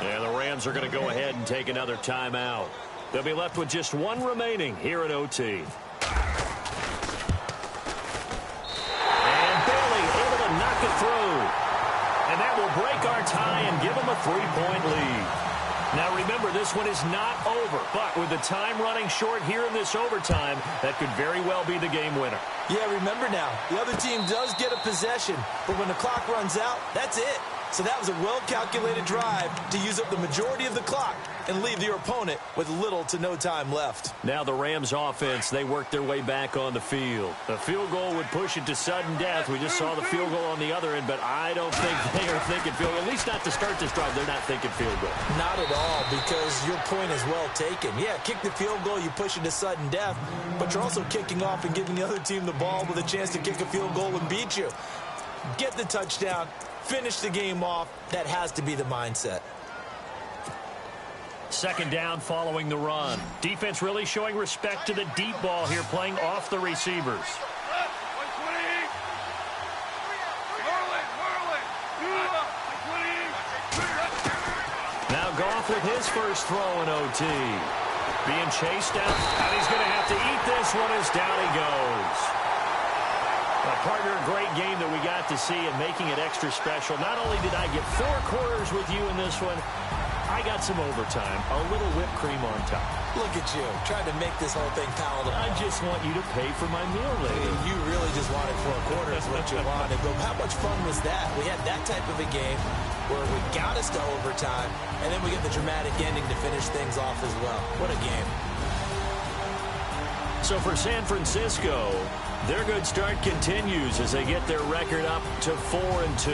And the Rams are going to go ahead and take another timeout. They'll be left with just one remaining here at OT. And Bailey able to knock it through. And that will break our tie and give them a 3-point lead. Now remember, this one is not over, but with the time running short here in this overtime, that could very well be the game winner. Yeah, remember now, the other team does get a possession, but when the clock runs out, that's it. So that was a well-calculated drive to use up the majority of the clock and leave your opponent with little to no time left. Now the Rams offense, they work their way back on the field. A field goal would push it to sudden death. We just saw the field goal on the other end, but I don't think they are thinking field goal. At least not to start this drive. They're not thinking field goal. Not at all, because your point is well taken. Yeah, kick the field goal, you push it to sudden death, but you're also kicking off and giving the other team the ball with a chance to kick a field goal and beat you. Get the touchdown. Finish the game off. That has to be the mindset. Second down following the run. Defense really showing respect to the deep ball here, playing off the receivers. Now Goff with his first throw in OT. Being chased down, and he's going to have to eat this one as down he goes. Partner, a great game that we got to see and making it extra special. Not only did I get 4 quarters with you in this one, I got some overtime, a little whipped cream on top. Look at you, trying to make this whole thing palatable. I just want you to pay for my meal later. You really just wanted 4 quarters, what you wanted. But how much fun was that? We had that type of a game where we got us to overtime, and then we get the dramatic ending to finish things off as well. What a game. So for San Francisco, their good start continues as they get their record up to 4-2.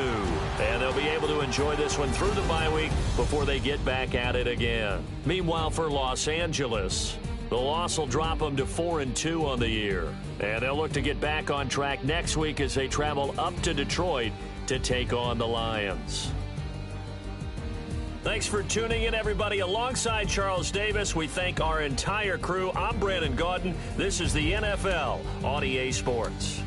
And they'll be able to enjoy this one through the bye week before they get back at it again. Meanwhile, for Los Angeles, the loss will drop them to 4-2 on the year. And they'll look to get back on track next week as they travel up to Detroit to take on the Lions. Thanks for tuning in, everybody. Alongside Charles Davis, we thank our entire crew. I'm Brandon Gaudin. This is the NFL on EA Sports.